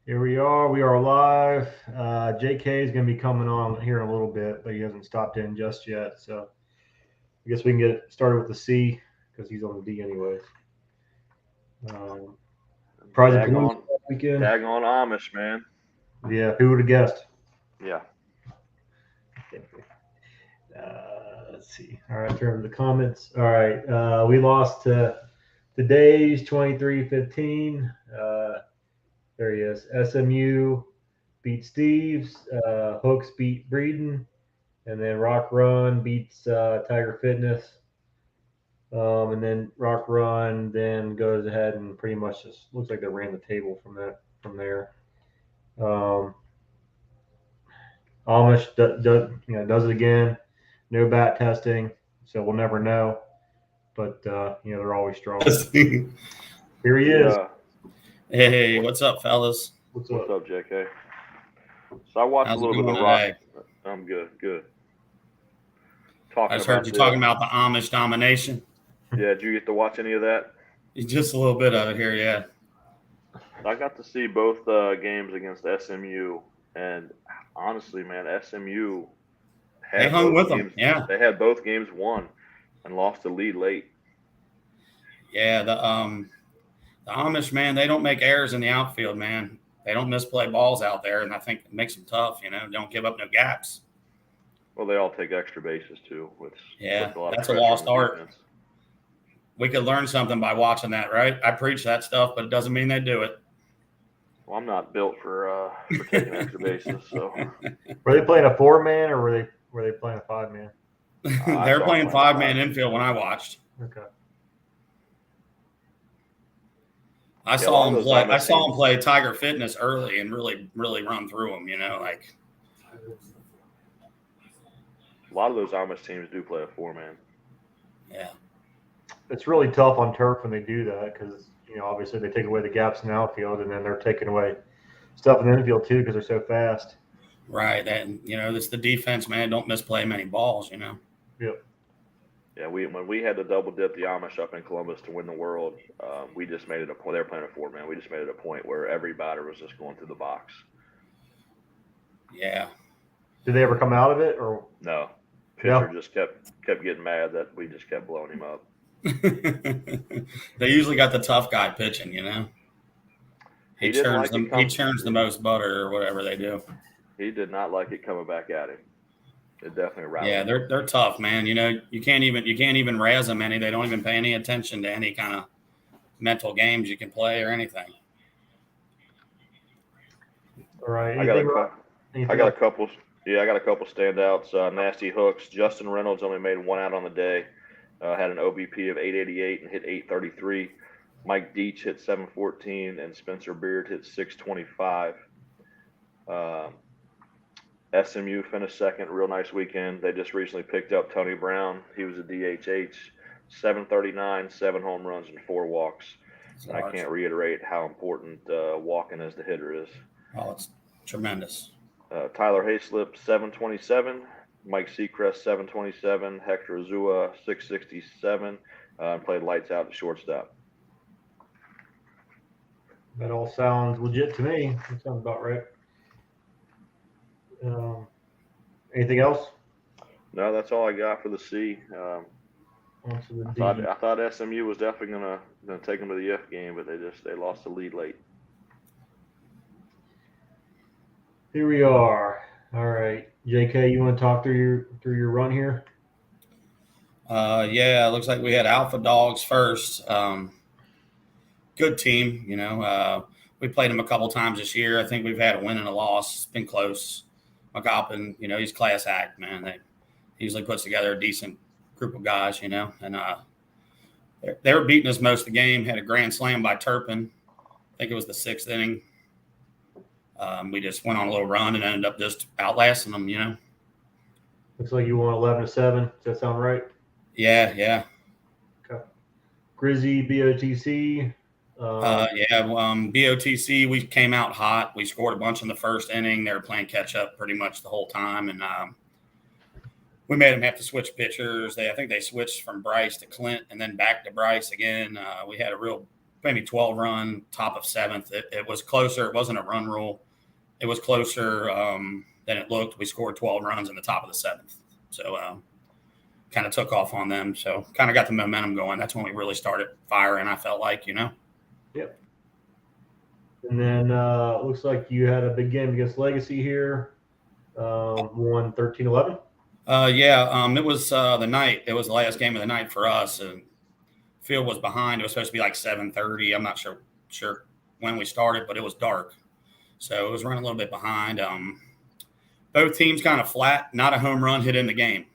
Here we are. We are live. JK is going to be coming on here in a little bit, but he hasn't stopped in just yet. So I guess we can get started with the C because he's on the D anyways. Um, Prize of Palooza weekend. Daggone Amish, man. Yeah, who would have guessed? Yeah. Let's see. All right, turn to the comments. All right, we lost to today's 23-15. There he is. SMU beat Steve's. Hooks beat Breeden. And then Rock Run beats Tiger Fitness. And then Rock Run then goes ahead and pretty much just looks like they ran the table from there. Amish does it again. No bat testing, so we'll never know. But they're always strong. Here he is. Hey, what's up, fellas? What's up, JK? So I watched How's a little bit of the today? Rock. I'm good. I just heard you talking about the Amish domination. Yeah, did you get to watch any of that? Just a little bit of it here, yeah. I got to see both games against SMU, and honestly, man, SMU They hung with them. Yeah, they had both games won and lost the lead late. Yeah, the Amish, man, they don't make errors in the outfield, man. They don't misplay balls out there, and I think it makes them tough. Don't give up no gaps. Well, they all take extra bases too. That's a lost art. Defense. We could learn something by watching that, right? I preach that stuff, but it doesn't mean they do it. Well, I'm not built for taking extra bases. So, were they playing a 4-man or were they playing a 5-man? They're playing 5-man infield when I watched. Okay. I saw him play. I saw him play Tiger Fitness early and really run through them. A lot of those Amish teams do play a 4-man. Yeah. It's really tough on turf when they do that because, obviously they take away the gaps in the outfield and then they're taking away stuff in the infield too because they're so fast. Right. And, it's the defense, man. Don't misplay many balls, Yep. Yeah, when we had to double dip the Amish up in Columbus to win the World, we just made it a point. They were playing a 4-man. We just made it a point where every batter was just going through the box. Yeah. Did they ever come out of it or no? Pitcher just kept getting mad that we just kept blowing him up. They usually got the tough guy pitching, He churns the most butter or whatever they do. He did not like it coming back at him. It definitely rattled. Yeah, they're tough, man. You can't even razz them any. They don't even pay any attention to any kind of mental games you can play or anything. All right. I got a couple. Yeah, I got a couple standouts. Nasty Hooks. Justin Reynolds only made one out on the day. Had an OBP of 888 and hit 833. Mike Deach hit 714 and Spencer Beard hit 625. SMU finished second. Real nice weekend. They just recently picked up Tony Brown. He was a DHH. 739, 7 home runs, and 4 walks. And I can't reiterate how important walking as the hitter is. Oh, it's tremendous. Tyler Hayslip, 727. Mike Seacrest, 727. Hector Azua, 667. And played lights out at shortstop. That all sounds legit to me. That sounds about right. Anything else? No, that's all I got for the C. I thought SMU was definitely gonna take them to the F game, but they lost the lead late. Here we are. All right, JK, you want to talk through your run here? Yeah, it looks like we had Alpha Dogs first. Good team, we played them a couple times this year. I think we've had a win and a loss. It's been close. McAlpin, he's class act, man. He usually puts together a decent group of guys, and they were beating us most of the game. Had a grand slam by Turpin. I think it was the 6th inning. We just went on a little run and ended up just outlasting them, Looks like you won 11-7. Does that sound right? Yeah. Okay. Grizzy, BOTC. BOTC, we came out hot. We scored a bunch in the first inning. They were playing catch up pretty much the whole time. And we made them have to switch pitchers. I think they switched from Bryce to Clint and then back to Bryce again. We had a real maybe 12 run, top of seventh. It was closer. It wasn't a run rule. It was closer than it looked. We scored 12 runs in the top of the seventh. So kind of took off on them. So kind of got the momentum going. That's when we really started firing, I felt like, Yep. And then looks like you had a big game against Legacy here. Won 13-11. It was the night. It was the last game of the night for us. And field was behind. It was supposed to be like 7:30. I'm not sure when we started, but it was dark. So it was running a little bit behind. Both teams kind of flat, not a home run hit in the game.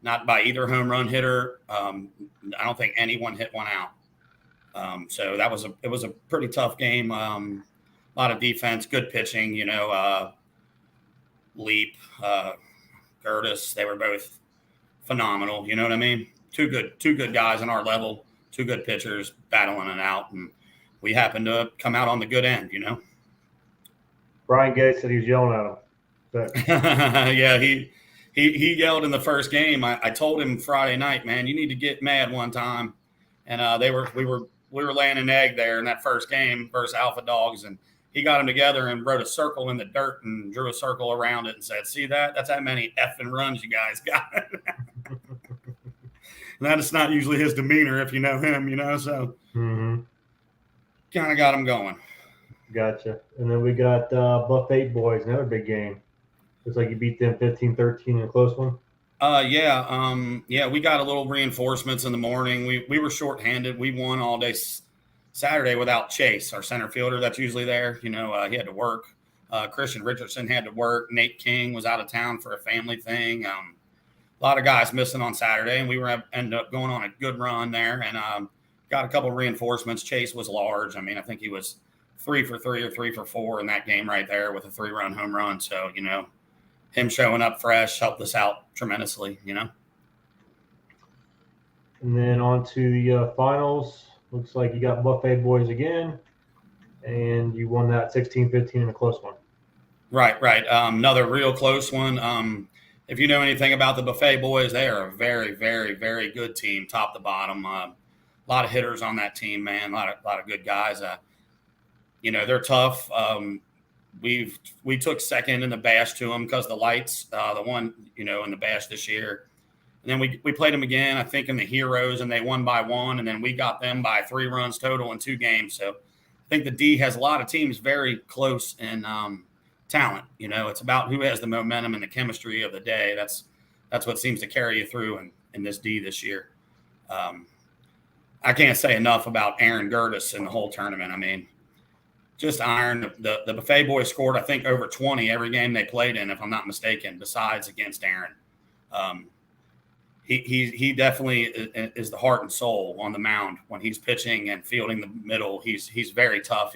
Not by either home run hitter. I don't think anyone hit one out. So it was a pretty tough game. A lot of defense, good pitching, Leap, Curtis, they were both phenomenal. You know what I mean? Two good guys on our level, two good pitchers battling it out. And we happened to come out on the good end, Brian Gates said he was yelling at him. Yeah, he yelled in the first game. I told him Friday night, man, you need to get mad one time. And we were laying an egg there in that first game versus Alpha Dogs, and he got them together and wrote a circle in the dirt and drew a circle around it and said, "See that? That's how many effing runs you guys got." And that is not usually his demeanor if you know him, So kind of got him going. Gotcha. And then we got Buffet Boys, another big game. Looks like you beat them 15-13 in a close one. We got a little reinforcements in the morning. We were shorthanded. We won all day Saturday without Chase, our center fielder that's usually there. He had to work. Christian Richardson had to work. Nate King was out of town for a family thing. A lot of guys missing on Saturday, and we ended up going on a good run there and got a couple of reinforcements. Chase was large. I mean, I think he was 3 for 3 or 3 for 4 in that game right there with a 3-run home run. So, him showing up fresh helped us out tremendously, And then on to the finals. Looks like you got Buffet Boys again, and you won that 16-15 in a close one. Right. Another real close one. If you know anything about the Buffet Boys, they are a very, very, very good team, top to bottom. A lot of hitters on that team, man. A lot of good guys. They're tough. We took second in the bash to them because the lights, the one, in the bash this year. And then we played them again, I think, in the Heroes, and they won by 1. And then we got them by 3 runs total in 2 games. So I think the D has a lot of teams very close in talent. It's about who has the momentum and the chemistry of the day. That's what seems to carry you through in this D this year. I can't say enough about Aaron Gertis in the whole tournament. I mean, just iron. The Buffet Boys scored, I think, over 20 every game they played in, if I'm not mistaken, besides against Aaron. He definitely is the heart and soul on the mound when he's pitching and fielding the middle. He's very tough.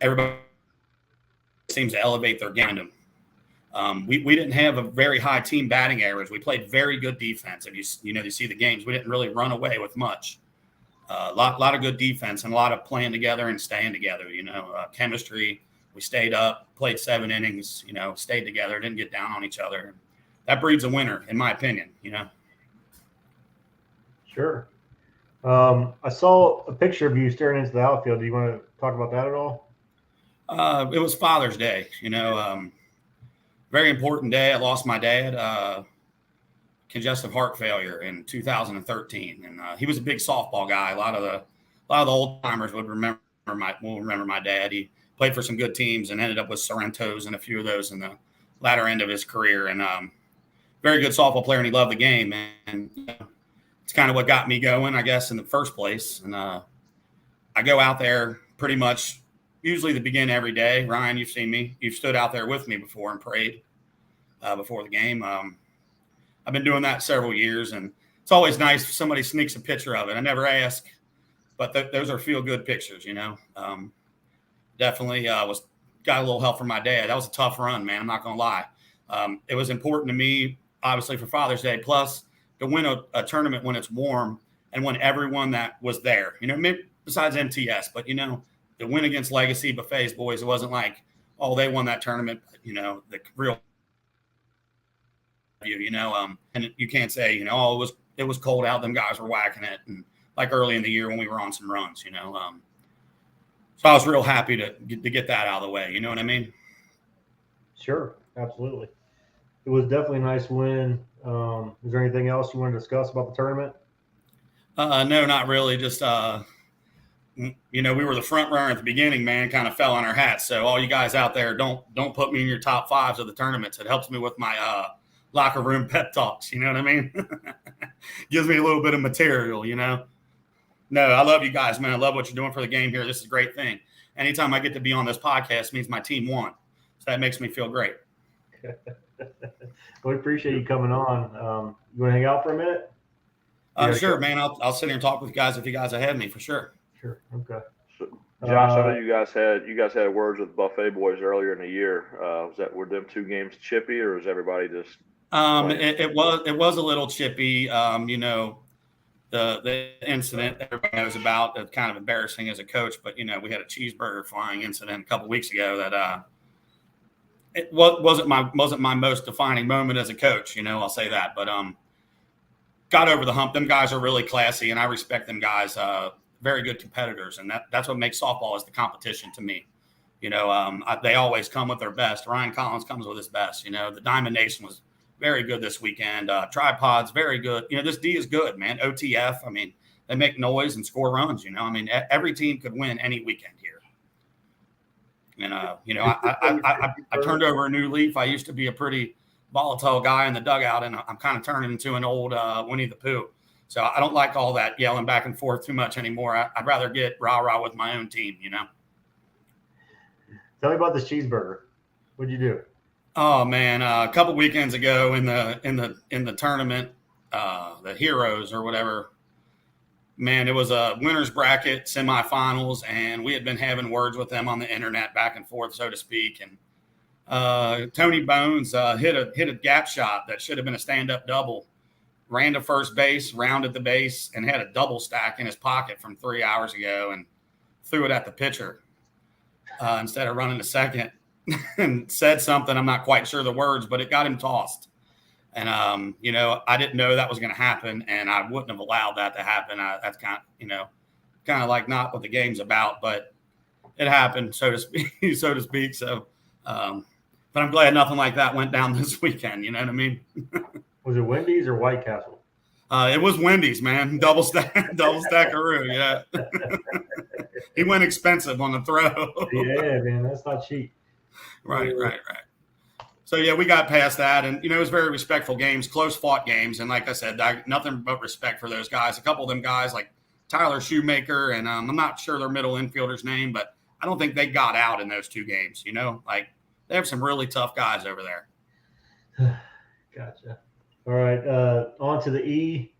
Everybody seems to elevate their game. We didn't have a very high team batting average. We played very good defense. If you see the games, we didn't really run away with much. A lot of good defense and a lot of playing together and staying together. Chemistry. We stayed up, played 7 innings. Stayed together, didn't get down on each other. That breeds a winner, in my opinion. Sure. I saw a picture of you staring into the outfield. Do you want to talk about that at all? It was Father's Day. Very important day. I lost my dad. Congestive heart failure in 2013, and he was a big softball guy. A lot of the old timers will remember my dad. He played for some good teams and ended up with Sorrento's and a few of those in the latter end of his career. And very good softball player, and he loved the game. And it's kind of what got me going, I guess, in the first place. And I go out there pretty much usually the begin every day. Ryan, you've seen me. You've stood out there with me before and prayed before the game. I've been doing that several years, and it's always nice if somebody sneaks a picture of it. I never ask, but those are feel-good pictures, Definitely got a little help from my dad. That was a tough run, man. I'm not going to lie. It was important to me, obviously, for Father's Day, plus to win a tournament when it's warm and when everyone that was there, maybe besides MTS, but, the win against Legacy, Buffet's Boys, it wasn't like, oh, they won that tournament, the real – and you can't say, it was cold out. Them guys were whacking it. And like early in the year when we were on some runs, So I was real happy to get that out of the way. You know what I mean? Sure, absolutely. It was definitely a nice win. Is there anything else you want to discuss about the tournament? No, not really. Just we were the front runner at the beginning, man. Kind of fell on our hats. So all you guys out there, don't put me in your top fives of the tournaments. It helps me with my locker room pep talks. You know what I mean? Gives me a little bit of material. No, I love you guys, man. I love what you're doing for the game here. This is a great thing. Anytime I get to be on this podcast means my team won. So that makes me feel great. We appreciate you coming on. You want to hang out for a minute? Sure, man. I'll sit here and talk with you guys if you guys ahead of me for sure. Sure. Okay. So, Josh, I know you guys had words with Buffet boys earlier in the year. Were them 2 games chippy, or was everybody just? It was a little chippy. The incident that everybody knows about, that's kind of embarrassing as a coach, but we had a cheeseburger flying incident a couple weeks ago that it wasn't my most defining moment as a coach. I'll say that, but got over the hump. Them guys are really classy, and I respect them guys. Very good competitors, and that's what makes softball is the competition to me. They always come with their best. Ryan Collins comes with his best. The Diamond Nation was very good this weekend. Tripods, very good. This D is good, man. OTF, I mean, they make noise and score runs. Every team could win any weekend here. And I turned over a new leaf. I used to be a pretty volatile guy in the dugout, and I'm kind of turning into an old Winnie the Pooh. So I don't like all that yelling back and forth too much anymore. I'd rather get rah-rah with my own team, Tell me about this cheeseburger. What'd you do? Oh man, a couple weekends ago in the tournament, the Heroes or whatever, man, it was a winner's bracket semifinals, and we had been having words with them on the internet back and forth, so to speak. And Tony Bones hit a gap shot that should have been a stand-up double. Ran to first base, rounded the base, and had a double stack in his pocket from 3 hours ago and threw it at the pitcher instead of running to second and said something. I'm not quite sure the words, but it got him tossed. And, I didn't know that was going to happen, and I wouldn't have allowed that to happen. That's kind of like not what the game's about, but it happened, so to speak. So, but I'm glad nothing like that went down this weekend. You know what I mean? Was it Wendy's or White Castle? It was Wendy's, man. Double stackaroo. Yeah. He went expensive on the throw. Yeah, man, that's not cheap. Right. So yeah, we got past that, and it was very respectful games, close fought games, and like I said, nothing but respect for those guys. A couple of them guys, like Tyler Shoemaker, and I'm not sure their middle infielder's name, but I don't think they got out in those 2 games. Like they have some really tough guys over there. Gotcha. All right, on to the E.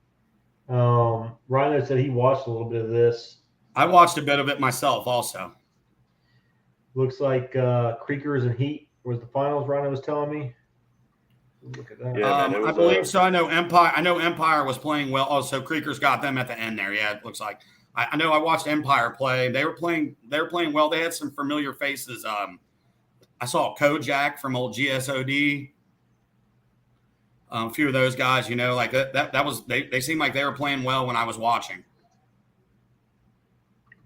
Rhino said he watched a little bit of this. I watched a bit of it myself also. Looks like Creekers and Heat was the finals, Rhino was telling me. Look at that. Yeah, man, I believe so. I know Empire was playing well. Oh, so Creekers got them at the end there. Yeah, it looks like. I know I watched Empire play. They were playing well. They had some familiar faces. I saw Kojak from old GSOD. A few of those guys, like that was they seemed like they were playing well when I was watching.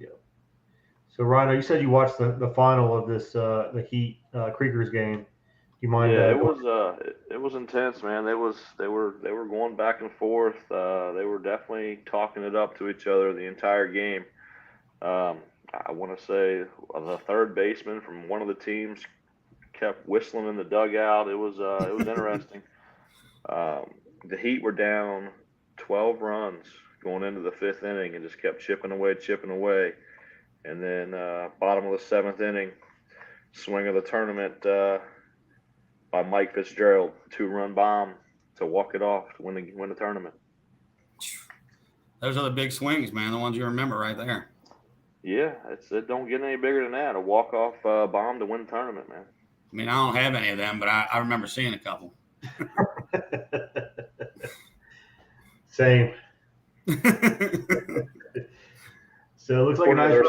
Yeah. So Rhino, you said you watched the final of this the Heat Creekers game. You mind? Yeah, it was intense, man. They were going back and forth. They were definitely talking it up to each other the entire game. I want to say the third baseman from one of the teams kept whistling in the dugout. It was interesting. The Heat were down 12 runs going into the 5th inning and just kept chipping away. And then bottom of the 7th inning, swing of the tournament by Mike Fitzgerald, 2-run bomb to walk it off to win the tournament. Those are the big swings, man, the ones you remember right there. Yeah, it don't get any bigger than that, a walk-off bomb to win the tournament, man. I mean, I don't have any of them, but I remember seeing a couple. Same. So it looks like a nice.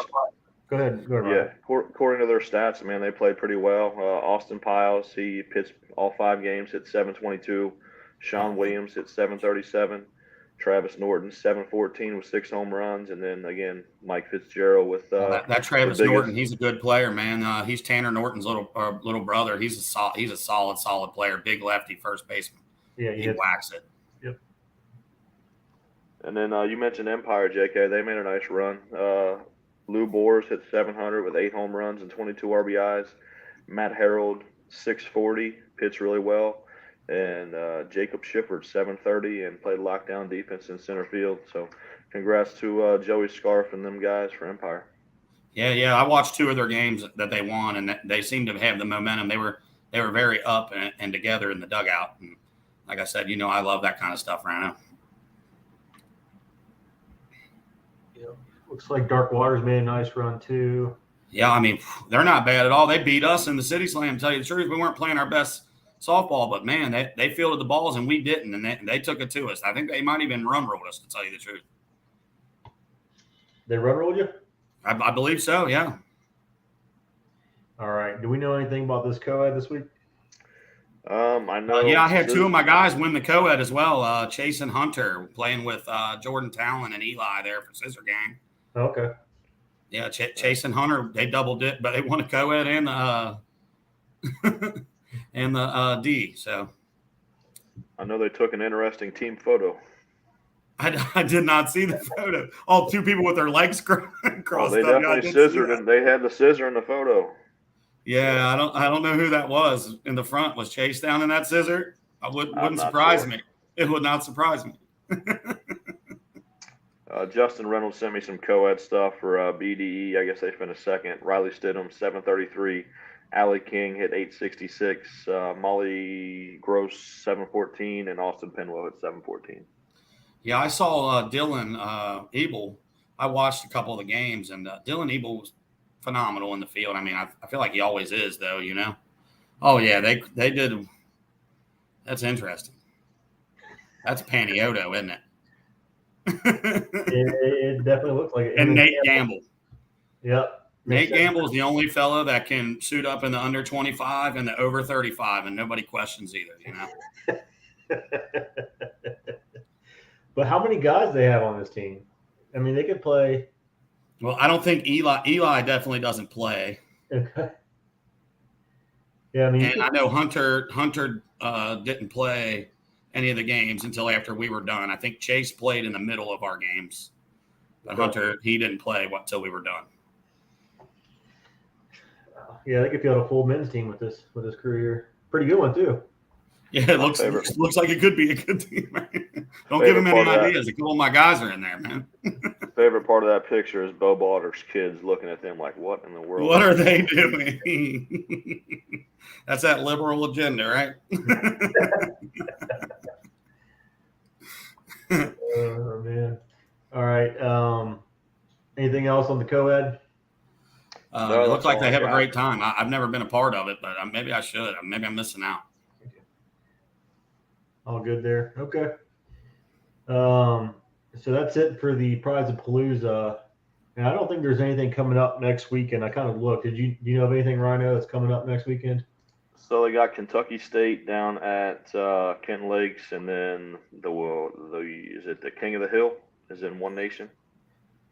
Go ahead. Yeah, according to their stats, man, they played pretty well. Austin Piles, he pitched all 5 games, hit 722. Sean Williams hit 737. Travis Norton, 714 with 6 home runs, and then again Mike Fitzgerald with that Travis the Norton, biggest. he's a good player, man. He's Tanner Norton's little brother. He's a solid player. Big lefty, first baseman. Yeah, he whacks it. Yep. And then you mentioned Empire, JK. They made a nice run. Lou Boers hit 700 with 8 home runs and 22 RBIs. Matt Harold, 640, pitched really well. And Jacob Shifford, 730, and played lockdown defense in center field. So congrats to Joey Scarf and them guys for Empire. Yeah. I watched 2 of their games that they won, and they seemed to have the momentum. They were very up and together in the dugout. And like I said, I love that kind of stuff, Rhino. Looks like Dark Waters made a nice run too. Yeah, I mean, they're not bad at all. They beat us in the City Slam, to tell you the truth. We weren't playing our best softball, but, man, they fielded the balls and we didn't, and they took it to us. I think they might even run ruled us, to tell you the truth. They run ruled you? I believe so, yeah. All right. Do we know anything about this co-ed this week? I know. I had 2 of my guys win the co-ed as well. Chase and Hunter playing with Jordan Talon and Eli there for Scissor Gang. Okay. Yeah, Chase and Hunter, they doubled it, but they won a co-ed and the D. So I know they took an interesting team photo. I did not see the photo. All 2 people with their legs crossed. They definitely scissored, and they had the scissor in the photo. Yeah, I don't know who that was in the front. Was Chase down in that scissor? Wouldn't surprise me. It would not surprise me. Justin Reynolds sent me some co-ed stuff for BDE. I guess they finished second. Riley Stidham, 733. Allie King hit 866. Molly Gross, 714. And Austin Penwell hit 714. Yeah, I saw Dylan Ebel. I watched a couple of the games, and Dylan Ebel was phenomenal in the field. I mean, I feel like he always is, though, Oh, yeah, they did. That's interesting. That's Panioto, isn't it? It definitely looks like it. And Nate Gamble. Yep. Nate Gamble is the only fellow that can suit up in the under 25 and the over 35, and nobody questions either, But how many guys they have on this team? I mean, they could play. Well, I don't think Eli definitely doesn't play. Okay. Yeah, I mean, and I know Hunter didn't play any of the games until after we were done. I think Chase played in the middle of our games, but Hunter, he didn't play till we were done. Yeah, they could field a full men's team with this crew here. Pretty good one too. Yeah, it looks like it could be a good team, man. Don't give him any ideas. A couple of my guys are in there, man. Favorite part of that picture is Bo Balder's kids looking at them like, what in the world? What are they doing? That's that liberal agenda, right? Oh, man. All right. Anything else on the co-ed? No, it looks like they have a great time. I've never been a part of it, but maybe I should. Maybe I'm missing out. All good there. Okay. So that's it for the Prize of Palooza. And I don't think there's anything coming up next weekend. I kind of looked. Do you know of anything, Rhino, that's coming up next weekend? So they got Kentucky State down at Kenton Lakes, and then is it the King of the Hill? Is it in One Nation?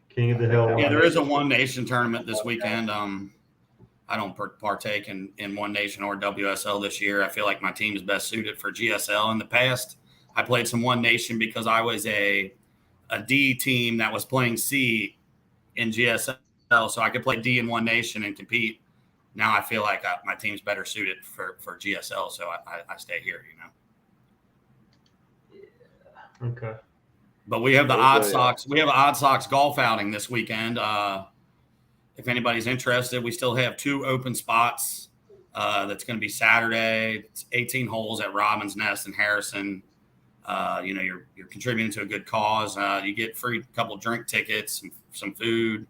King of the Hill. Yeah, there is a One Nation tournament this weekend. I don't partake in One Nation or WSL this year. I feel like my team is best suited for GSL. In the past, I played some One Nation because I was a D team that was playing C in GSL, so I could play D in One Nation and compete. Now I feel like my team's better suited for GSL, so I stay here, Yeah. Okay. But we have the Odd Sox. We have an Odd Sox golf outing this weekend. If anybody's interested, we still have 2 open spots. That's going to be Saturday. It's 18 holes at Robin's Nest in Harrison. You're contributing to a good cause. You get free couple drink tickets, some food,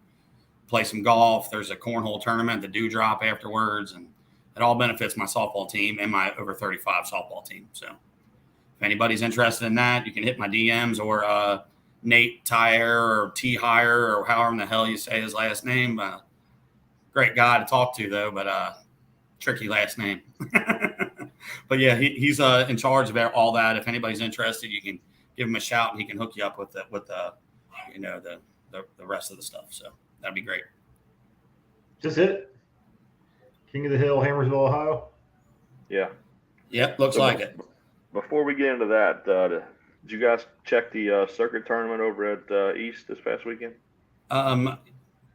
play some golf. There's a cornhole tournament, the dewdrop afterwards, and it all benefits my softball team and my over 35 softball team. So if anybody's interested in that, you can hit my DMs or Nate Tyre or T Hire or however in the hell you say his last name. Great guy to talk to though, but tricky last name. But yeah, he's in charge of all that. If anybody's interested, you can give him a shout, and he can hook you up with the rest of the stuff. So that'd be great. Just it. King of the Hill, Hammersville, Ohio. Yeah. Yep, looks like it. Before we get into that, did you guys check the circuit tournament over at East this past weekend?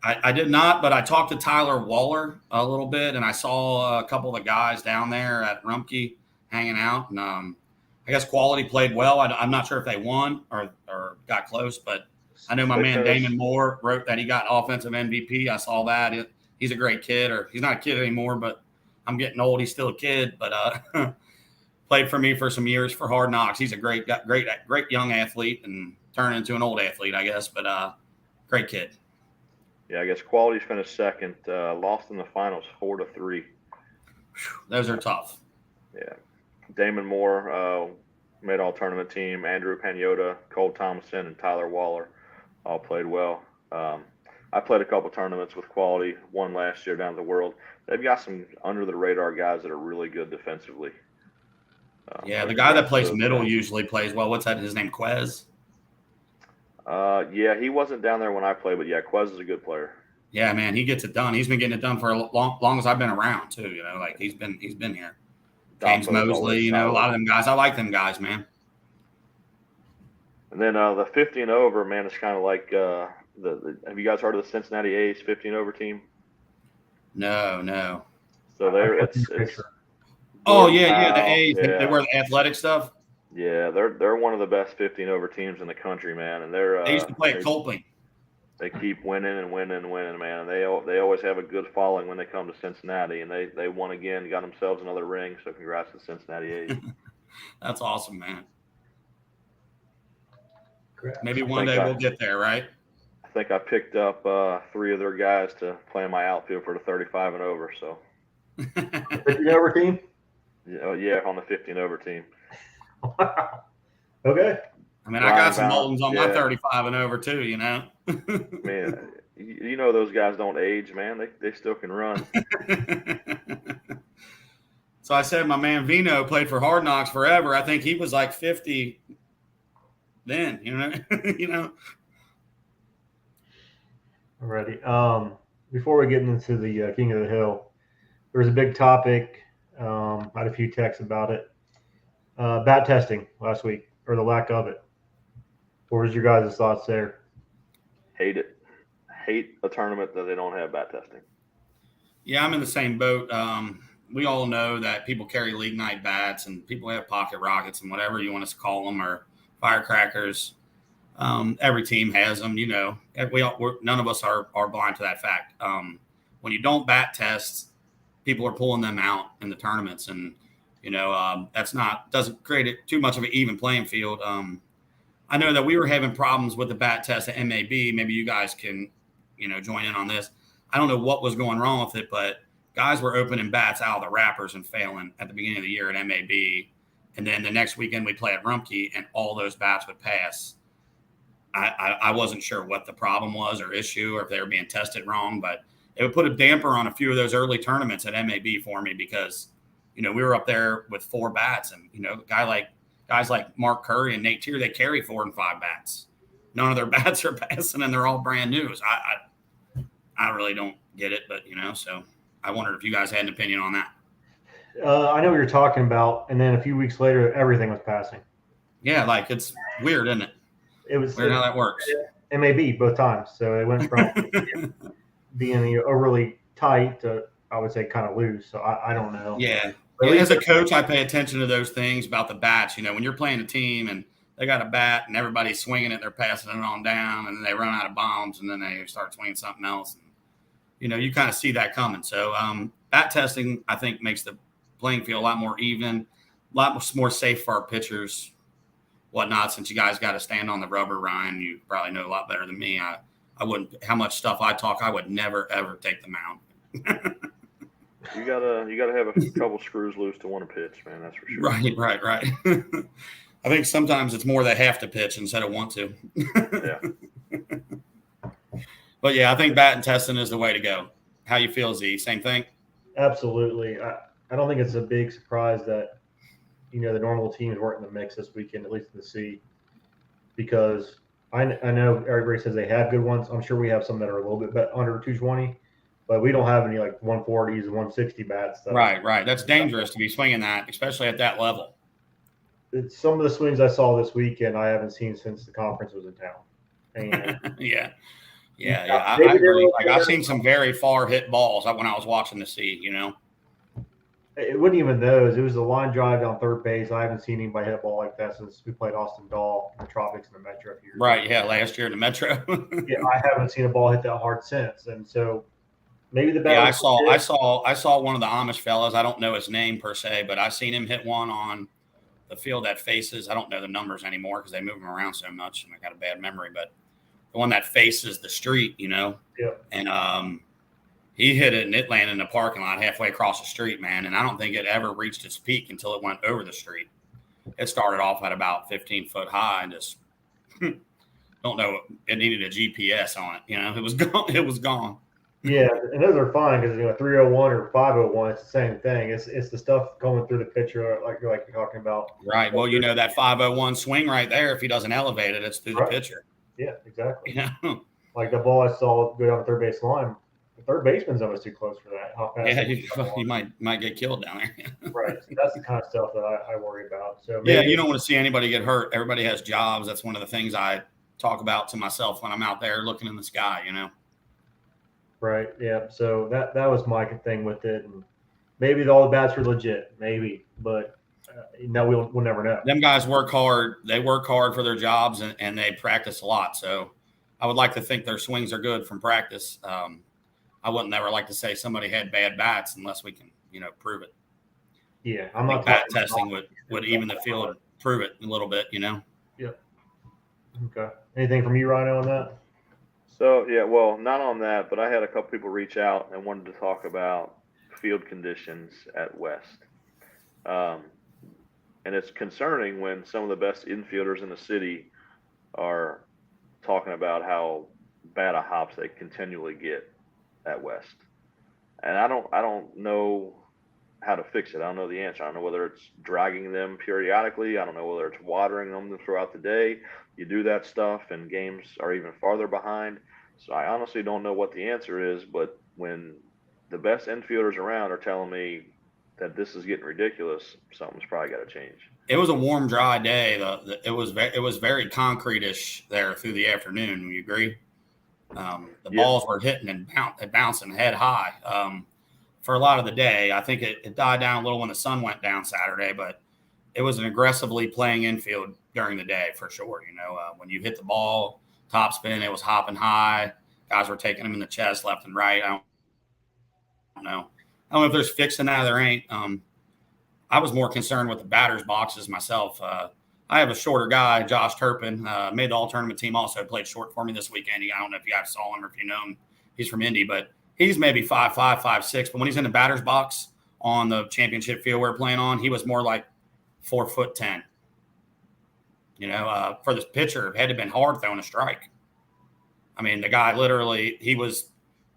I did not, but I talked to Tyler Waller a little bit, and I saw a couple of the guys down there at Rumpke hanging out. And I guess Quality played well. I'm not sure if they won or got close, but I know my man Damon Moore wrote that he got offensive MVP. I saw that. He's a great kid, or he's not a kid anymore, but I'm getting old. He's still a kid, but played for me for some years for Hard Knocks. He's a great young athlete and turned into an old athlete, I guess, but great kid. Yeah, I guess Quality's finished second. Lost in the finals 4-3. Those are tough. Yeah. Damon Moore made all tournament team. Andrew Pagnotta, Cole Thomason, and Tyler Waller all played well. I played a couple tournaments with Quality, one last year down at the World. They've got some under the radar guys that are really good defensively. Yeah, the guy that plays middle usually plays well. What's that? His name, Quez? Yeah, he wasn't down there when I played, but yeah, Quez is a good player. Yeah, man, he gets it done. He's been getting it done for long as I've been around too. You know, like he's been here. James Mosley, you know, a lot of them guys. I like them guys, man. And then the 50 and over, man, it's kind of like have you guys heard of the Cincinnati A's 50 and over team? No. So it's oh yeah, the A's. Yeah. They wear the athletic stuff. Yeah, they're one of the best 50 and over teams in the country, man. And they used to play at Copley. They keep winning and winning and winning, man. And they always have a good following when they come to Cincinnati, and they won again, got themselves another ring. So congrats to the Cincinnati A's. That's awesome, man. Maybe one day we'll get there, right? I think I picked up 3 of their guys to play in my outfield for the 35 and over. So 50 over team? Yeah, on the 50 and over team. Okay. I mean, I got some Moultons on my 35 and over too, you know. Man, you know those guys don't age, man. They still can run. So I said my man Vino played for Hard Knocks forever. I think he was like 50 then, you know. Alrighty. Before we get into the King of the Hill, there was a big topic. I had a few texts about it. Bat testing last week, or the lack of it. What was your guys' thoughts there? Hate it. Hate a tournament that they don't have bat testing. Yeah, I'm in the same boat. We all know that people carry league night bats and people have pocket rockets and whatever you want us to call them, or firecrackers. Every team has them, you know. None of us are blind to that fact. When you don't bat test, people are pulling them out in the tournaments, and you know doesn't create too much of an even playing field. I know that we were having problems with the bat test at MAB. Maybe you guys can, join in on this. I don't know what was going wrong with it, but guys were opening bats out of the wrappers and failing at the beginning of the year at MAB. And then the next weekend we play at Rumpke and all those bats would pass. I wasn't sure what the problem was or issue, or if they were being tested wrong, but it would put a damper on a few of those early tournaments at MAB for me because, we were up there with 4 bats, and, guys like Mark Curry and Nate Tier, they carry 4 and 5 bats. None of their bats are passing, and they're all brand new. So I really don't get it, but, so I wondered if you guys had an opinion on that. I know what you're talking about, and then a few weeks later, everything was passing. Yeah, like it's weird, isn't it? It was weird how that works. MAB both times, so it went from being overly tight to, I would say, kind of loose. So I don't know. Yeah. As a coach, I pay attention to those things about the bats. When you're playing a team and they got a bat and everybody's swinging it, they're passing it on down, and then they run out of bombs, and then they start swinging something else. And, you kind of see that coming. So bat testing, I think, makes the playing field a lot more even, a lot more safe for our pitchers, whatnot. Since you guys got to stand on the rubber, Ryan, you probably know a lot better than me. I wouldn't. How much stuff I talk, I would never ever take the mound. You gotta have a couple screws loose to want to pitch, man. That's for sure. Right. I think sometimes it's more they have to pitch instead of want to. Yeah. But yeah, I think batting testing is the way to go. How you feel, Z? Same thing? Absolutely. I don't think it's a big surprise that, the normal teams weren't in the mix this weekend, at least in the C. because I know everybody says they have good ones. I'm sure we have some that are a little bit under 220, but we don't have any like 140s and 160 bats. Right. That's dangerous to be swinging that, especially at that level. Some of the swings I saw this weekend I haven't seen since the conference was in town. And yeah. I agree. Like I've seen some very far hit balls when I was watching the sea, you know. It wasn't even those. It was a line drive down third base. I haven't seen anybody hit a ball like that since we played Austin Dahl in the Tropics and the Metro here. Right, yeah, last year in the Metro. Yeah, I haven't seen a ball hit that hard since. And so maybe the bat. Yeah, I saw one of the Amish fellas. I don't know his name per se, but I seen him hit one on the field that faces. I don't know the numbers anymore because they move them around so much, and I got a bad memory. But the one that faces the street, you know. Yeah. And he hit it and it landed in the parking lot halfway across the street, man. And I don't think it ever reached its peak until it went over the street. It started off at about 15 foot high and just don't know. It needed a GPS on it. You know, it was gone. It was gone. Yeah, and those are fine because 301 or 501, it's the same thing. It's the stuff coming through the pitcher like you're talking about. Right. Well, that 501 swing right there. If he doesn't elevate it, it's through the pitcher. Yeah, exactly. You know? Like the ball I saw go down the third base line. The third baseman's almost too close for that. How fast? Yeah, you might get killed down there. Right. So that's the kind of stuff that I worry about. So yeah, you don't want to see anybody get hurt. Everybody has jobs. That's one of the things I talk about to myself when I'm out there looking in the sky. You know. Right. Yeah. So that was my thing with it, and maybe all the bats were legit, maybe, but we'll never know. Them guys work hard. They work hard for their jobs, and they practice a lot. So I would like to think their swings are good from practice. I wouldn't never like to say somebody had bad bats unless we can, prove it. Yeah, I'm not. Bat testing would even the field prove it a little bit, Yep. Okay. Anything from you, Rhino, on that? So, yeah, well, not on that, but I had a couple people reach out and wanted to talk about field conditions at West. And it's concerning when some of the best infielders in the city are talking about how bad a hops they continually get at West. And I don't know how to fix it. I don't know the answer. I don't know whether it's dragging them periodically. I don't know whether it's watering them throughout the day. You do that stuff and games are even farther behind. So I honestly don't know what the answer is, but when the best infielders around are telling me that this is getting ridiculous, something's probably got to change. It was a warm, dry day. It was very concrete-ish there through the afternoon. Would you agree? The balls were hitting and bouncing head high for a lot of the day. I think it died down a little when the sun went down Saturday, but it was an aggressively playing infield during the day for sure. When you hit the ball, top spin, it was hopping high. Guys were taking them in the chest left and right. I don't know. I don't know if there's fixing that. There ain't. I was more concerned with the batter's boxes myself. I have a shorter guy, Josh Turpin, made the all-tournament team also, played short for me this weekend. I don't know if you guys saw him or if you know him. He's from Indy, but he's maybe 5'5", 5'6". But when he's in the batter's box on the championship field we're playing on, he was more like 4'10". For this pitcher, it had to have been hard throwing a strike. I mean, the guy literally,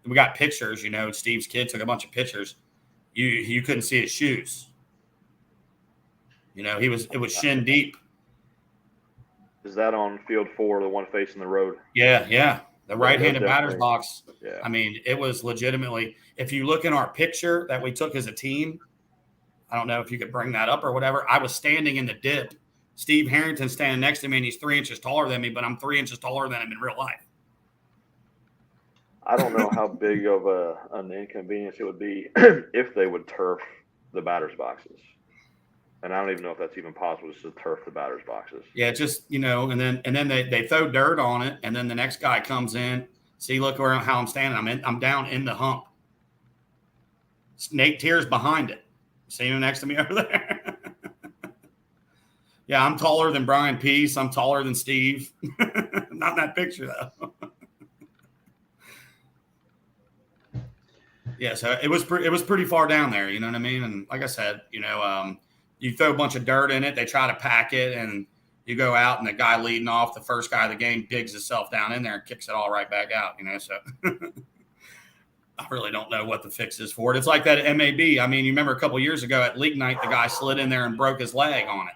we got pictures, Steve's kid took a bunch of pictures. You couldn't see his shoes. It was shin deep. Is that on field 4, the one facing the road? Yeah. The right-handed batter's box. Yeah. I mean, it was legitimately, if you look in our picture that we took as a team, I don't know if you could bring that up or whatever. I was standing in the dip. Steve Harrington's standing next to me, and he's 3 inches taller than me, but I'm 3 inches taller than him in real life. I don't know how big of an inconvenience it would be if they would turf the batter's boxes. And I don't even know if that's even possible, just to turf the batter's boxes. Yeah, just, and then they throw dirt on it, and then the next guy comes in. See, look how I'm standing. I'm down in the hump. Nate Tier's behind it. See him next to me over there? Yeah, I'm taller than Brian Peace. I'm taller than Steve. Not in that picture, though. Yeah, so it was pretty far down there, you know what I mean? And like I said, you throw a bunch of dirt in it, they try to pack it, and you go out, and the guy leading off, the first guy of the game, digs himself down in there and kicks it all right back out, so I really don't know what the fix is for it. It's like that at MAB. I mean, you remember a couple years ago at league night, the guy slid in there and broke his leg on it.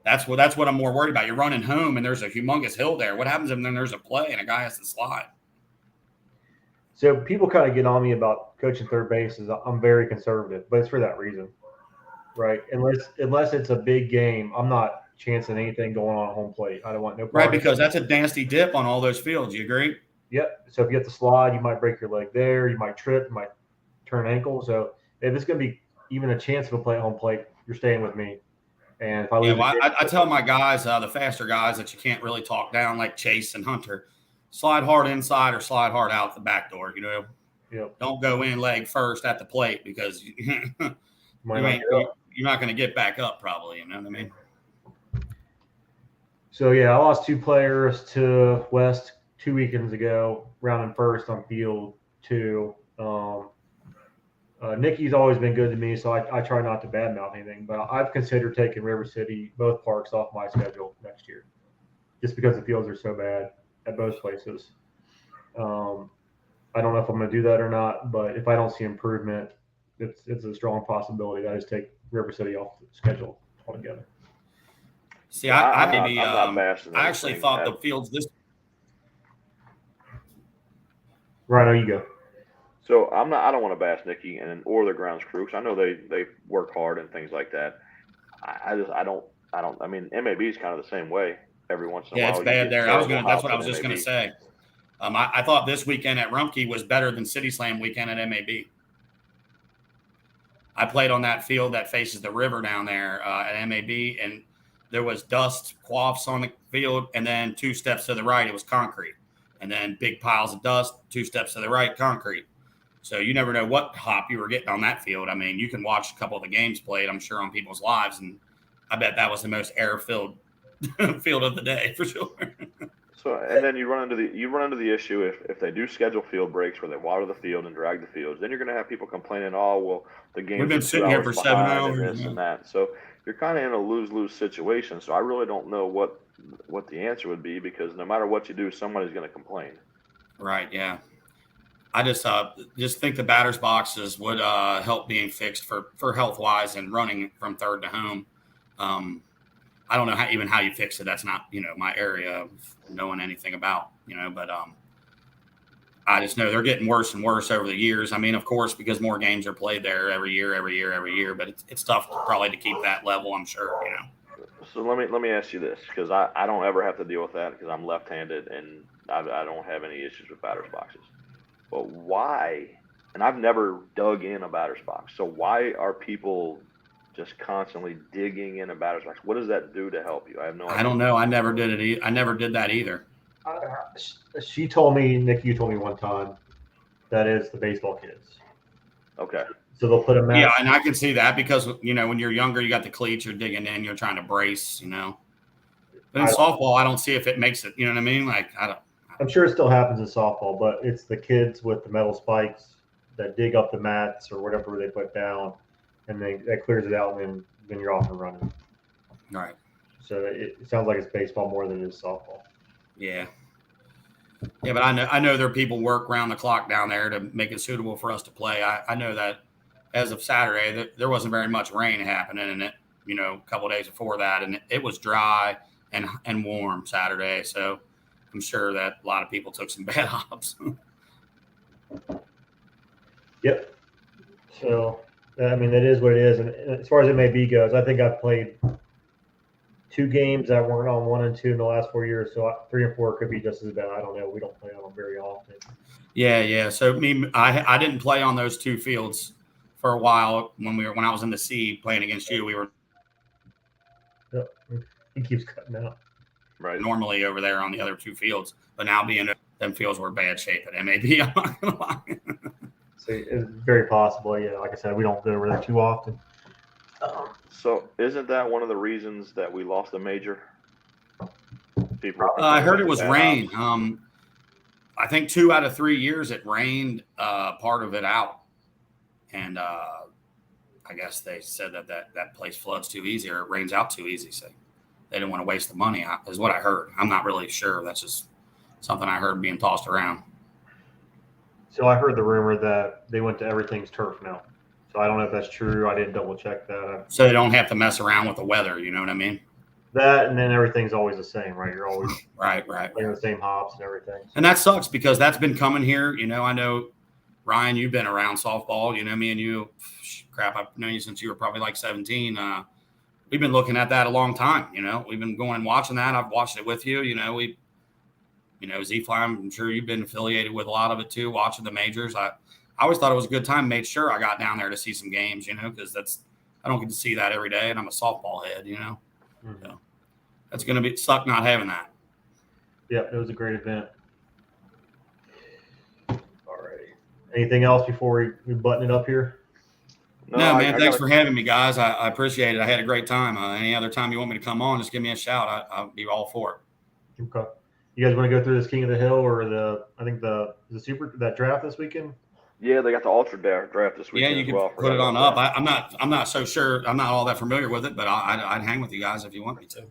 That's what I'm more worried about. You're running home and there's a humongous hill there. What happens if then there's a play and a guy has to slide? So people kind of get on me about coaching third base. I'm very conservative, but it's for that reason, right? Unless it's a big game, I'm not chancing anything going on home plate. I don't want no Right, progress. because that's a nasty dip on all those fields. You agree? Yep. So if you have to slide, you might break your leg there. You might trip. You might turn ankle. So if it's going to be even a chance of a play at home plate, you're staying with me. And if I lose, I tell my guys, the faster guys that you can't really talk down, like Chase and Hunter, slide hard inside or slide hard out the back door. yep. Don't go in leg first at the plate because you're not going to get back up probably. You know what I mean? So yeah, I lost 2 players to West 2 weekends ago, rounding first on field 2. Nikki's always been good to me, so I try not to badmouth anything. But I've considered taking River City, both parks, off my schedule next year, just because the fields are so bad at both places. I don't know if I'm going to do that or not, but if I don't see improvement, it's a strong possibility that I just take River City off the schedule altogether. See, I actually anything. thought the fields this. Rhino, you go. So I don't want to bash Nikki or the grounds crew, because I know they work hard and things like that. I mean, MAB is kind of the same way. Every once in a while, yeah, it's bad there. That's what I was just going to say. I thought this weekend at Rumpke was better than City Slam weekend at MAB. I played on that field that faces the river down there at MAB, and there was dust quaffs on the field, and then 2 steps to the right, it was concrete. And then big piles of dust, 2 steps to the right, concrete. So you never know what hop you were getting on that field. I mean, you can watch a couple of the games played, I'm sure, on people's lives, and I bet that was the most air-filled field of the day for sure. So, and then you run into the issue if they do schedule field breaks where they water the field and drag the fields, then you're going to have people complaining, oh, well, the game's We've been sitting here for 7 hours and this and that. So you're kind of in a lose-lose situation. So I really don't know what the answer would be, because no matter what you do, somebody's going to complain. Right. Yeah. I just think the batter's boxes would help being fixed for health-wise and running from third to home. I don't know how you fix it. That's not, my area of knowing anything about, but I just know they're getting worse and worse over the years. I mean, of course, because more games are played there every year, but it's tough probably to keep that level, I'm sure, So let me ask you this, because I don't ever have to deal with that because I'm left-handed and I don't have any issues with batter's boxes. But why, and I've never dug in a batter's box, so why are people just constantly digging in a batter's box? What does that do to help you? I have no idea. I don't know. I never did it. I never did that either. She told me, Nick, you told me one time, that is the baseball kids. Okay. So they'll put them out. Yeah, and I can see that because, when you're younger, you got the cleats, you're digging in, you're trying to brace, But in softball, I don't see if it makes it, you know what I mean? Like, I'm sure it still happens in softball, but it's the kids with the metal spikes that dig up the mats or whatever they put down, and that clears it out, and then you're off and running. Right. So it sounds like it's baseball more than it is softball. Yeah. Yeah, but I know there are people work round the clock down there to make it suitable for us to play. I know that as of Saturday, there wasn't very much rain happening, and it, a couple of days before that, and it was dry and warm Saturday. So I'm sure that a lot of people took some bad hops. Yep. So, I mean, that is what it is. And as far as MAB goes, I think I've played 2 games that weren't on 1 and 2 in the last 4 years. So 3 and 4 could be just as bad. I don't know. We don't play on them very often. Yeah. So I didn't play on those 2 fields for a while when I was in the C playing against you. We were. Yep. He keeps cutting out. Right. Normally over there on the other 2 fields, but now being them fields were bad shape at MAB. I'm not gonna lie. So it's very possible. Yeah, like I said, we don't go over there too often. So isn't that one of the reasons that we lost the major? People. I heard it was rain. I think 2 out of 3 years it rained part of it out, and I guess they said that place floods too easy or it rains out too easy. So they didn't want to waste the money, is what I heard. I'm not really sure. That's just something I heard being tossed around. So I heard the rumor that they went to everything's turf now. So I don't know if that's true. I didn't double check that. So they don't have to mess around with the weather. You know what I mean? That, and then everything's always the same, right? You're always right. playing the same hops and everything. And that sucks because that's been coming here. I know, Ryan, you've been around softball. Me and you, crap, I've known you since you were probably like 17. We've been looking at that a long time. We've been going and watching that. I've watched it with you. Z-Fly, I'm sure you've been affiliated with a lot of it too, watching the majors. I always thought it was a good time. Made sure I got down there to see some games, because I don't get to see that every day, and I'm a softball head, Mm-hmm. So that's going to suck not having that. Yeah, it was a great event. All right. Anything else before we button it up here? No, man. Thanks for having me, guys. I appreciate it. I had a great time. Any other time you want me to come on, just give me a shout. I'll be all for it. Okay. You guys want to go through this King of the Hill or that draft this weekend? Yeah, they got the Ultra draft this weekend. Yeah, you can put it on up. I'm not so sure. I'm not all that familiar with it, but I'd hang with you guys if you want me to.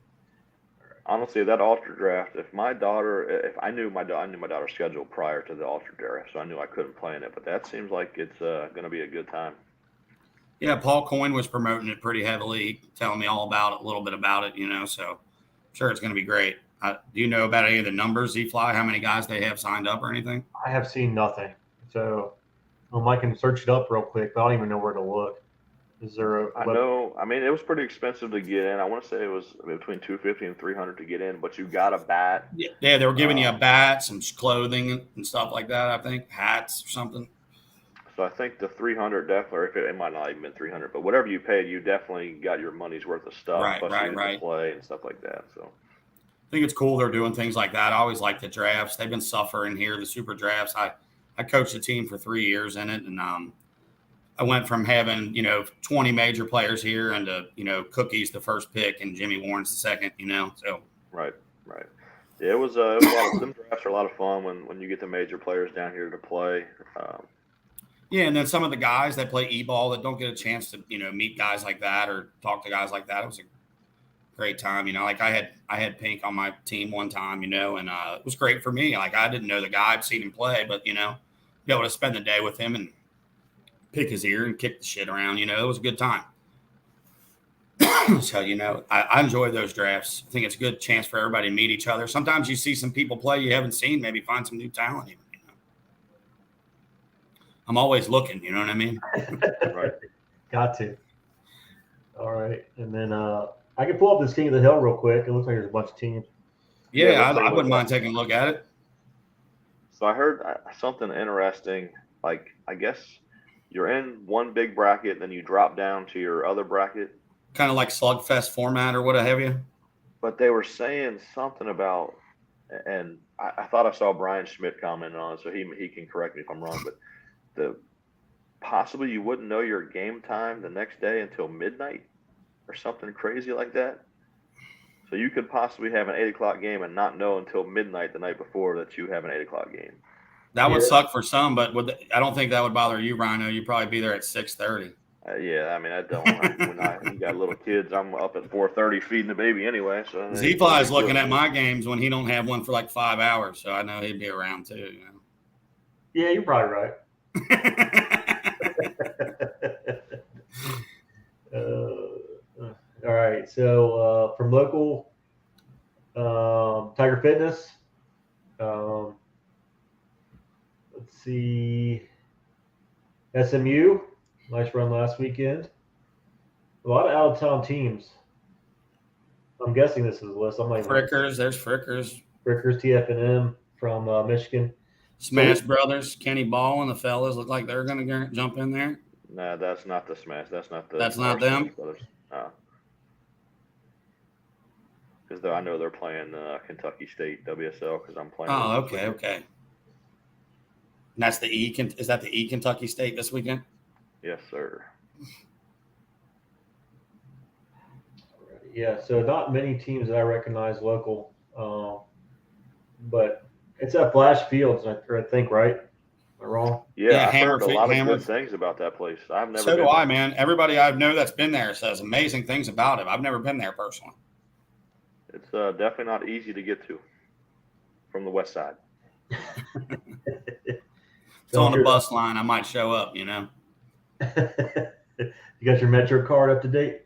Honestly, that Ultra draft. If I knew my daughter's schedule prior to the Ultra draft, so I knew I couldn't play in it. But that seems like it's going to be a good time. Yeah, Paul Coyne was promoting it pretty heavily, telling me all about it, a little bit about it. So I'm sure it's going to be great. Do you know about any of the numbers, Z-Fly? How many guys they have signed up or anything? I have seen nothing. So I can search it up real quick, but I don't even know where to look. Is there I know. I mean, it was pretty expensive to get in. I want to say it was between $250 and $300 to get in, but you got a bat. Yeah, they were giving you a bat, some clothing and stuff like that. I think hats or something. So I think the $300 definitely, or if it might not even been $300, but whatever you paid, you definitely got your money's worth of stuff, right. To play and stuff like that. So I think it's cool they're doing things like that. I always like the drafts. They've been suffering here, the super drafts. I coached the team for 3 years in it, and I went from having 20 major players here into Cookie's the first pick and Jimmy Warren's the second. So right. Yeah, it was a lot of them drafts are a lot of fun when you get the major players down here to play. Yeah, and then some of the guys that play e-ball that don't get a chance to meet guys like that or talk to guys like that. It was a great time. Like I had Pink on my team one time, and it was great for me. Like I didn't know the guy, I'd seen him play, but be able to spend the day with him and pick his ear and kick the shit around, it was a good time. So, I enjoy those drafts. I think it's a good chance for everybody to meet each other. Sometimes you see some people play you haven't seen, maybe find some new talent even, I'm always looking, you know what I mean? Right. Got to. All right. And then I can pull up this King of the Hill real quick. It looks like there's a bunch of teams. Yeah, I wouldn't mind taking a look at it. So I heard something interesting. Like, I guess you're in one big bracket, then you drop down to your other bracket. Kind of like slugfest format or what have you. But they were saying something about, and I thought I saw Brian Schmidt comment on it, so he can correct me if I'm wrong, but possibly you wouldn't know your game time the next day until midnight or something crazy like that. So you could possibly have an 8 o'clock game and not know until midnight the night before that you have an 8 o'clock game. That would suck for some, but I don't think that would bother you, Rhino. You'd probably be there at 6:30. Yeah, I mean, I don't. You got little kids, I'm up at 4:30 feeding the baby anyway. So Z-Fly is looking at my games when he don't have one for like 5 hours, so I know he'd be around too. Yeah, you're probably right. All right. So from local, Tiger Fitness. Let's see. SMU. Nice run last weekend. A lot of out-of-town teams. I'm guessing this is a list. I'm like Frickers. There's Frickers. Frickers, TF&M from Michigan. Smash Brothers, Kenny Ball and the fellas look like they're going to jump in there. No, that's not the Smash. That's not the. That's not them. Because I know they're playing Kentucky State WSL because I'm playing. Oh, okay. And that's the E. Is that the E Kentucky State this weekend? Yes, sir. Yeah, so not many teams that I recognize local, but it's at Flash Fields, I think, right? Am I wrong? Yeah, I've heard a lot of good things about that place. I've never. So do I, man. Everybody I know that's been there says amazing things about it. I've never been there personally. It's definitely not easy to get to from the west side. It's on the bus line. I might show up, You got your Metro card up to date?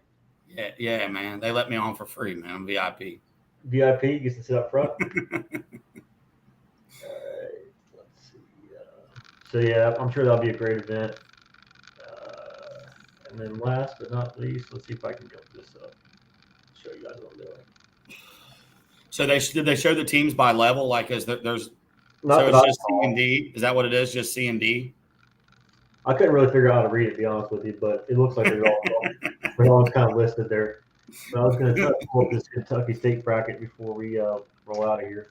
Yeah, man. They let me on for free, man. I'm VIP. VIP gets to sit up front. Let's see. So yeah, I'm sure that'll be a great event. And then last but not least, let's see if I can get this up. Show you guys what I'm doing. So did they show the teams by level? Like, there's Not so that it's I just C saw. and D? Is that what it is? Just C and D? I couldn't really figure out how to read it, to be honest with you, but it looks like they're all kind of listed there. But I was going to try to pull up this Kentucky State bracket before we roll out of here.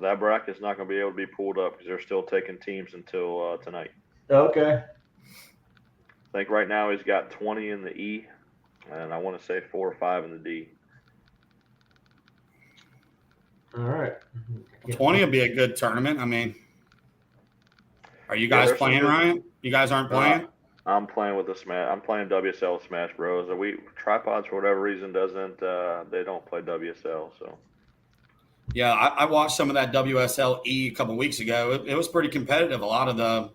That bracket's not going to be able to be pulled up because they're still taking teams until tonight. Okay. I think right now he's got 20 in the E, and I want to say 4 or 5 in the D. All right. 20 will be a good tournament. I mean, are you guys playing, Ryan? You guys aren't playing? I'm playing with the Smash. I'm playing WSL Smash Bros. Tripods for whatever reason they don't play WSL. So yeah, I watched some of that WSL E a couple weeks ago. It was pretty competitive. A lot of the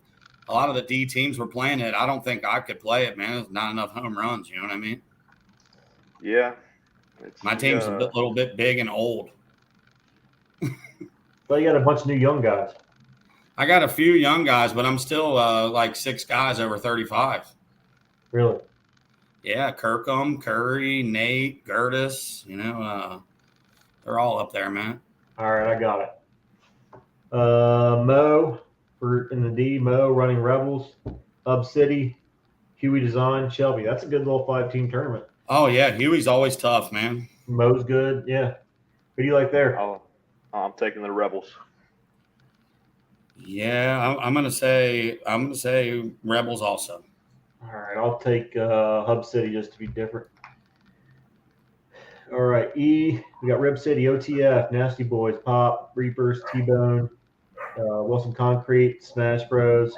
D teams were playing it. I don't think I could play it, man. There's not enough home runs. You know what I mean? Yeah. My team's a little bit big and old. Well, you got a bunch of new young guys. I got a few young guys, but I'm still like 6 guys over 35. Really? Yeah, Kirkham, Curry, Nate, Gertis, they're all up there, man. All right, I got it. Mo in the D, Mo running Rebels, Hub City, Huey Design, Shelby. That's a good little 5-team tournament. Oh, yeah, Huey's always tough, man. Mo's good, yeah. Who do you like there? Oh, I'm taking the Rebels. Yeah, I'm gonna say Rebels also. All right, I'll take Hub City just to be different. All right, E, we got Rib City, OTF, Nasty Boys, Pop, Reapers, T-Bone, Wilson Concrete, Smash Bros,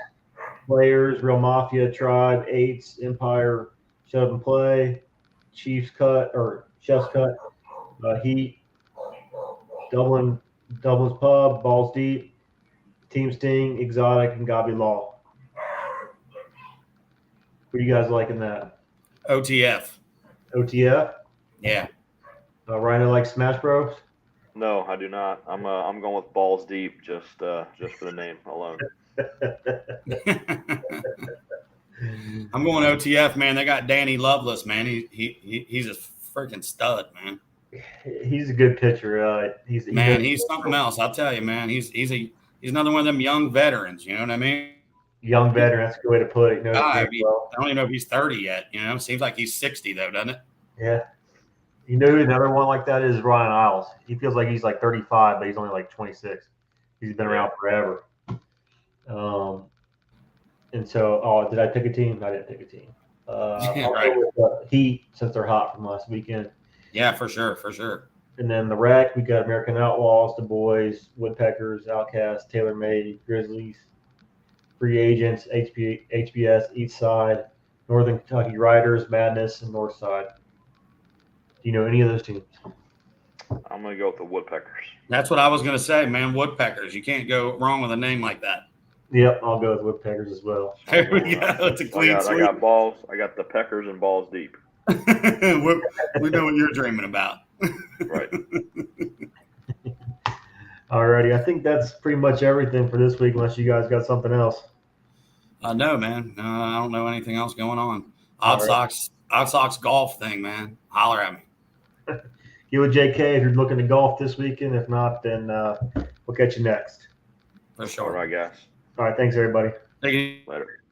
Players, Real Mafia, Tribe, Eights, Empire, Shut Up and Play, Chef's Cut, Heat, Dublin's Pub, Balls Deep, Team Sting, Exotic, and Gabi Law. Who do you guys like in that? OTF. OTF? Yeah. Rhino likes Smash Bros? No, I do not. I'm going with Balls Deep just for the name alone. I'm going OTF, man. They got Danny Loveless, man. He's a freaking stud, man. He's a good pitcher. He's something else. I'll tell you, man. He's another one of them young veterans. You know what I mean? Young veteran. That's a good way to put it. I don't even know if he's 30 yet. Seems like he's 60 though, doesn't it? Yeah. You know who another one like that is? Ryan Isles. He feels like he's like 35, but he's only like 26. He's been around forever. And so, did I pick a team? I didn't pick a team. I'll go with Heat since they're hot from last weekend. Yeah, for sure. And then the Rec, we got American Outlaws, the Boys, Woodpeckers, Outcasts, Tailor Made, Grizzlies, Free Agents, HBS, East Side, Northern Kentucky Riders, Madness, and North Side. Do you know any of those teams? I'm going to go with the Woodpeckers. That's what I was going to say, man. Woodpeckers. You can't go wrong with a name like that. Yep, I'll go with Woodpeckers as well. There we go. It's a clean sweep. I got balls. I got the Peckers and Balls Deep. we know what you're dreaming about. Right. Alrighty, I think that's pretty much everything for this week, unless you guys got something else. No, man. I don't know anything else going on. Odd Sox golf thing, man. Holler at me. Get with JK if you're looking to golf this weekend. If not, then we'll catch you next. For sure. All right, guys. All right, thanks, everybody. Thank you. Later.